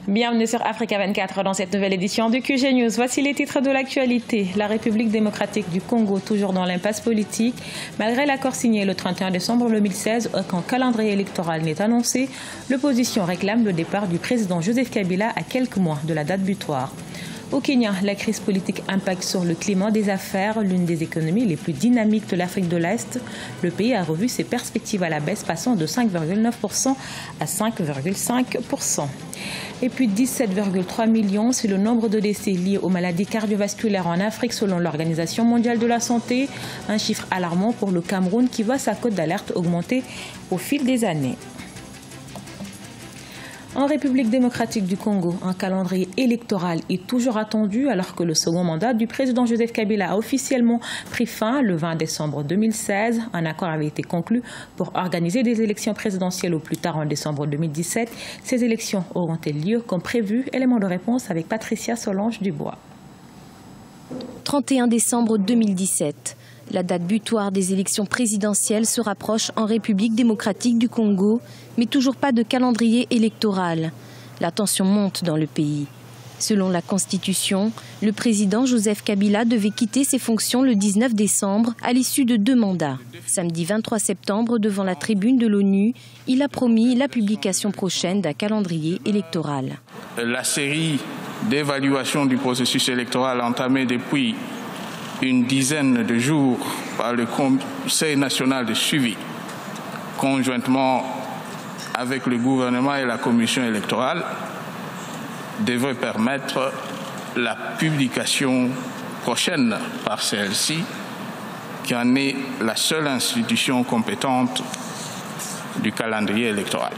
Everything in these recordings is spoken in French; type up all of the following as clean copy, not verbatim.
Bienvenue sur Africa 24 dans cette nouvelle édition du QG News. Voici les titres de l'actualité. La République démocratique du Congo, toujours dans l'impasse politique. Malgré l'accord signé le 31 décembre 2016, aucun calendrier électoral n'est annoncé. L'opposition réclame le départ du président Joseph Kabila à quelques mois de la date butoir. Au Kenya, la crise politique impacte sur le climat des affaires, l'une des économies les plus dynamiques de l'Afrique de l'Est. Le pays a revu ses perspectives à la baisse, passant de 5,9% à 5,5%. Et puis 17,3 millions, c'est le nombre de décès liés aux maladies cardiovasculaires en Afrique selon l'Organisation mondiale de la santé. Un chiffre alarmant pour le Cameroun qui voit sa cote d'alerte augmenter au fil des années. En République démocratique du Congo, un calendrier électoral est toujours attendu alors que le second mandat du président Joseph Kabila a officiellement pris fin le 20 décembre 2016. Un accord avait été conclu pour organiser des élections présidentielles au plus tard en décembre 2017. Ces élections auront-elles lieu comme prévu? Élément de réponse avec Patricia Solange-Dubois. 31 décembre 2017. La date butoir des élections présidentielles se rapproche en République démocratique du Congo, mais toujours pas de calendrier électoral. La tension monte dans le pays. Selon la Constitution, le président Joseph Kabila devait quitter ses fonctions le 19 décembre à l'issue de 2 mandats. Samedi 23 septembre, devant la tribune de l'ONU, il a promis la publication prochaine d'un calendrier électoral. La série d'évaluation du processus électoral entamée depuis une dizaine de jours par le Conseil national de suivi, conjointement avec le gouvernement et la commission électorale, devrait permettre la publication prochaine par celle-ci, qui en est la seule institution compétente du calendrier électoral.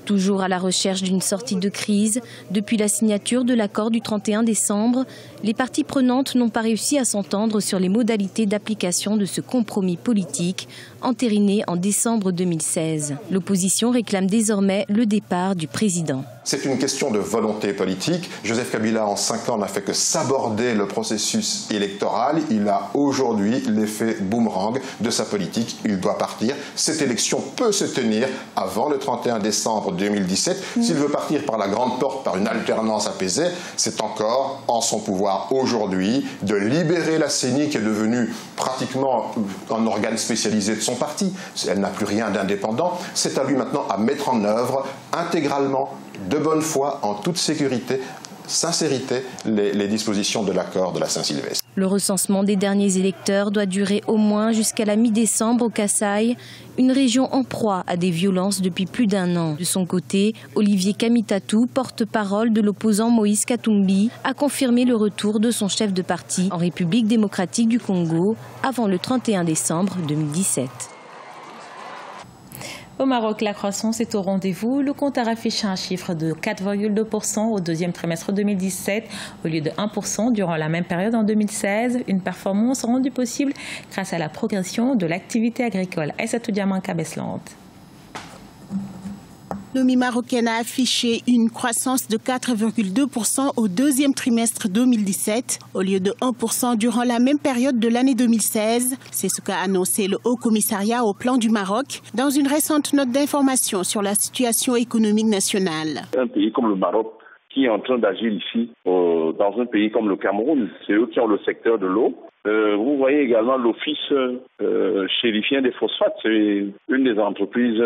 Toujours à la recherche d'une sortie de crise, depuis la signature de l'accord du 31 décembre, les parties prenantes n'ont pas réussi à s'entendre sur les modalités d'application de ce compromis politique entériné en décembre 2016. L'opposition réclame désormais le départ du président. C'est une question de volonté politique. Joseph Kabila, en 5 ans, n'a fait que s'aborder le processus électoral. Il a aujourd'hui l'effet boomerang de sa politique. Il doit partir. Cette élection peut se tenir avant le 31 décembre 2017. S'il veut partir par la grande porte, par une alternance apaisée, c'est encore en son pouvoir aujourd'hui de libérer la CENI, qui est devenue pratiquement un organe spécialisé de son parti. Elle n'a plus rien d'indépendant. C'est à lui maintenant à mettre en œuvre intégralement, de bonne foi, en toute sécurité, sincérité, les dispositions de l'accord de la Saint-Sylvestre. Le recensement des derniers électeurs doit durer au moins jusqu'à la mi-décembre au Kasaï, une région en proie à des violences depuis plus d'1 an. De son côté, Olivier Kamitatou, porte-parole de l'opposant Moïse Katumbi, a confirmé le retour de son chef de parti en République démocratique du Congo avant le 31 décembre 2017. Au Maroc, la croissance est au rendez-vous. Le compteur affiche un chiffre de 4,2% au deuxième trimestre 2017 au lieu de 1% durant la même période en 2016. Une performance rendue possible grâce à la progression de l'activité agricole. Aïssatou Diamanka Beslant. L'économie marocaine a affiché une croissance de 4,2% au deuxième trimestre 2017, au lieu de 1% durant la même période de l'année 2016. C'est ce qu'a annoncé le Haut Commissariat au plan du Maroc dans une récente note d'information sur la situation économique nationale. Un pays comme le Maroc, qui est en train d'agir ici, dans un pays comme le Cameroun, c'est eux qui ont le secteur de l'eau. Vous voyez également l'office chérifien des phosphates, c'est une des entreprises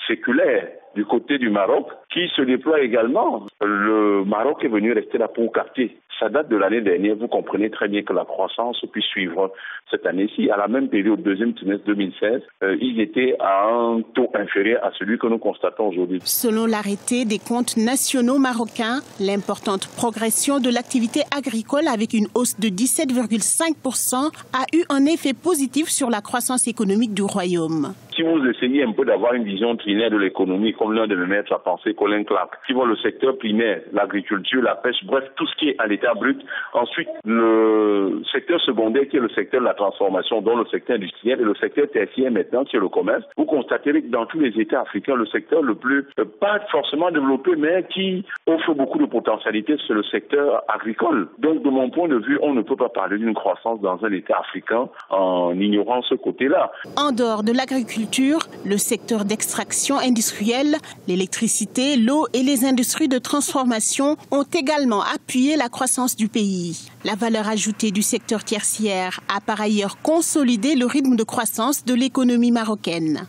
séculaires du côté du Maroc, qui se déploie également. Le Maroc est venu rester là pour capter. Ça date de l'année dernière. Vous comprenez très bien que la croissance puisse suivre cette année-ci. À la même période, deuxième trimestre 2016, ils étaient à un taux inférieur à celui que nous constatons aujourd'hui. Selon l'arrêté des comptes nationaux marocains, l'importante progression de l'activité agricole avec une hausse de 17,5% a eu un effet positif sur la croissance économique du royaume. Si vous essayez un peu d'avoir une vision triennale de l'économie, comme l'un de mes maîtres a pensé, Colin Clark, qui voit le secteur primaire, l'agriculture, la pêche, bref, tout ce qui est à l'état brut. Ensuite, le secteur secondaire, qui est le secteur de la transformation, dont le secteur industriel, et le secteur tertiaire maintenant, qui est le commerce. Vous constaterez que dans tous les États africains, le secteur le plus, pas forcément développé, mais qui offre beaucoup de potentialités, c'est le secteur agricole. Donc, de mon point de vue, on ne peut pas parler d'une croissance dans un État africain en ignorant ce côté-là. En dehors de l'agriculture, l'agriculture, le secteur d'extraction industrielle, l'électricité, l'eau et les industries de transformation ont également appuyé la croissance du pays. La valeur ajoutée du secteur tertiaire a par ailleurs consolidé le rythme de croissance de l'économie marocaine.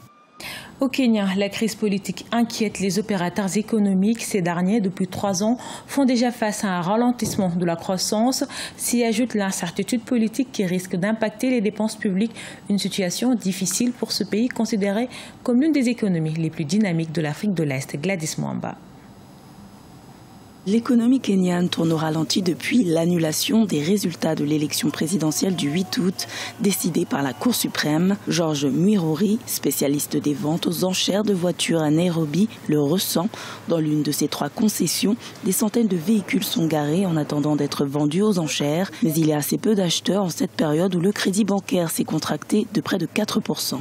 Au Kenya, la crise politique inquiète les opérateurs économiques. Ces derniers, depuis 3 ans, font déjà face à un ralentissement de la croissance. S'y ajoute l'incertitude politique qui risque d'impacter les dépenses publiques. Une situation difficile pour ce pays considéré comme l'une des économies les plus dynamiques de l'Afrique de l'Est. Gladys Mwamba. L'économie kenyane tourne au ralenti depuis l'annulation des résultats de l'élection présidentielle du 8 août, décidée par la Cour suprême. George Mwiruri, spécialiste des ventes aux enchères de voitures à Nairobi, le ressent. Dans l'une de ces 3 concessions, des centaines de véhicules sont garés en attendant d'être vendus aux enchères. Mais il y a assez peu d'acheteurs en cette période où le crédit bancaire s'est contracté de près de 4%.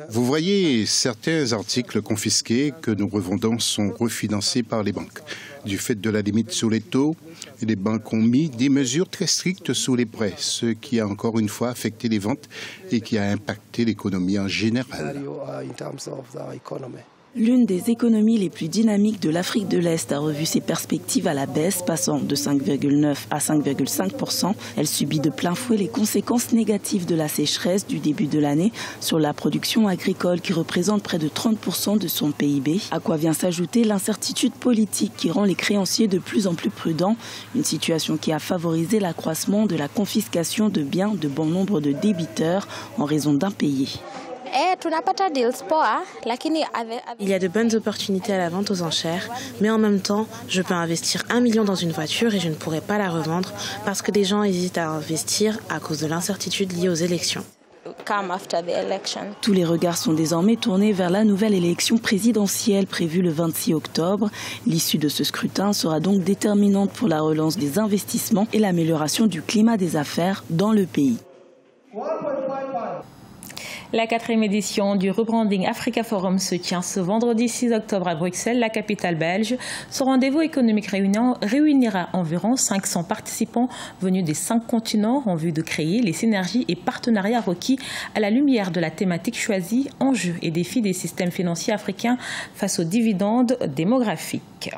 Vous voyez, certains articles confisqués que nous revendons sont refinancés par les banques. Du fait de la limite sur les taux, les banques ont mis des mesures très strictes sur les prêts, ce qui a encore une fois affecté les ventes et qui a impacté l'économie en général. L'une des économies les plus dynamiques de l'Afrique de l'Est a revu ses perspectives à la baisse, passant de 5,9 à 5,5%. Elle subit de plein fouet les conséquences négatives de la sécheresse du début de l'année sur la production agricole qui représente près de 30% de son PIB. À quoi vient s'ajouter l'incertitude politique qui rend les créanciers de plus en plus prudents. Une situation qui a favorisé l'accroissement de la confiscation de biens de bon nombre de débiteurs en raison d'impayés. Il y a de bonnes opportunités à la vente aux enchères, mais en même temps, je peux investir 1 million dans une voiture et je ne pourrai pas la revendre parce que des gens hésitent à investir à cause de l'incertitude liée aux élections. Tous les regards sont désormais tournés vers la nouvelle élection présidentielle prévue le 26 octobre. L'issue de ce scrutin sera donc déterminante pour la relance des investissements et l'amélioration du climat des affaires dans le pays. La 4e édition du Rebranding Africa Forum se tient ce vendredi 6 octobre à Bruxelles, la capitale belge. Ce rendez-vous économique réunira environ 500 participants venus des 5 continents en vue de créer les synergies et partenariats requis à la lumière de la thématique choisie, enjeux et défis des systèmes financiers africains face aux dividendes démographiques.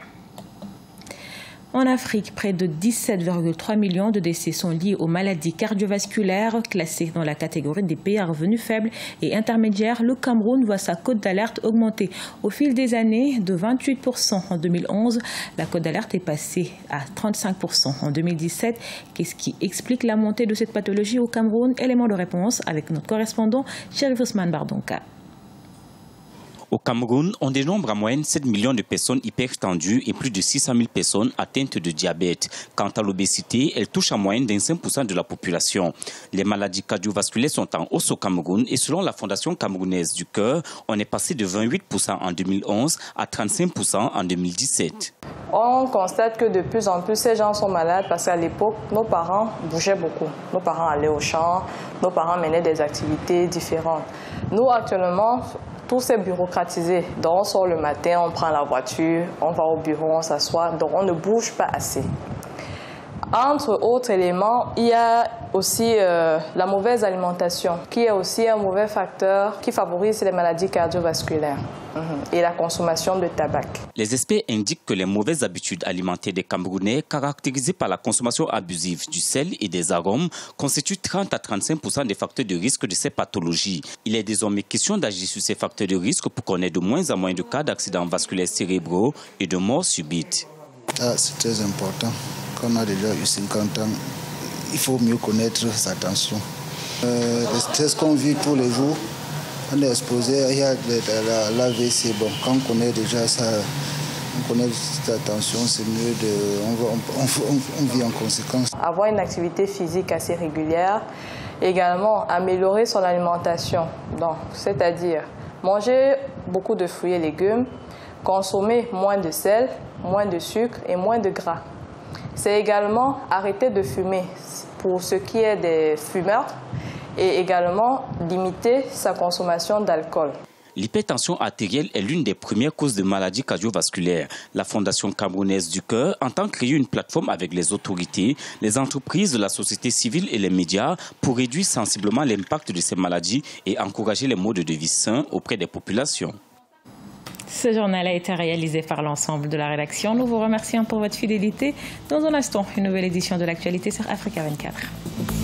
En Afrique, près de 17,3 millions de décès sont liés aux maladies cardiovasculaires. Classées dans la catégorie des pays à revenus faibles et intermédiaires, le Cameroun voit sa cote d'alerte augmenter au fil des années de 28% en 2011. La cote d'alerte est passée à 35% en 2017. Qu'est-ce qui explique la montée de cette pathologie au Cameroun? Élément de réponse avec notre correspondant Chérif Ousmane Bardonka. Au Cameroun, on dénombre en moyenne 7 millions de personnes hypertendues et plus de 600 000 personnes atteintes de diabète. Quant à l'obésité, elle touche en moyenne 25% de la population. Les maladies cardiovasculaires sont en hausse au Cameroun et selon la Fondation camerounaise du cœur, on est passé de 28% en 2011 à 35% en 2017. On constate que de plus en plus ces gens sont malades parce qu'à l'époque, nos parents bougeaient beaucoup. Nos parents allaient au champ, nos parents menaient des activités différentes. Nous, actuellement, tout s'est bureaucratisé. Donc on sort le matin, on prend la voiture, on va au bureau, on s'assoit. Donc on ne bouge pas assez. Entre autres éléments, il y a aussi la mauvaise alimentation, qui est aussi un mauvais facteur qui favorise les maladies cardiovasculaires et la consommation de tabac. Les experts indiquent que les mauvaises habitudes alimentaires des Camerounais, caractérisées par la consommation abusive du sel et des arômes, constituent 30 à 35% des facteurs de risque de ces pathologies. Il est désormais question d'agir sur ces facteurs de risque pour qu'on ait de moins en moins de cas d'accidents vasculaires cérébraux et de morts subites. C'est très important. Quand on a déjà eu 50 ans, il faut mieux connaître sa tension. Le stress qu'on vit tous les jours, on est exposé, il y a l'AVC. Bon, quand on connaît déjà ça, on connaît sa tension, c'est mieux on vit en conséquence. Avoir une activité physique assez régulière, également améliorer son alimentation, c'est-à-dire manger beaucoup de fruits et légumes, consommer moins de sel, moins de sucre et moins de gras. C'est également arrêter de fumer pour ce qui est des fumeurs et également limiter sa consommation d'alcool. L'hypertension artérielle est l'une des premières causes de maladies cardiovasculaires. La Fondation camerounaise du cœur entend créer une plateforme avec les autorités, les entreprises de la société civile et les médias pour réduire sensiblement l'impact de ces maladies et encourager les modes de vie sains auprès des populations. Ce journal a été réalisé par l'ensemble de la rédaction. Nous vous remercions pour votre fidélité. Dans un instant, une nouvelle édition de l'actualité sur Africa 24.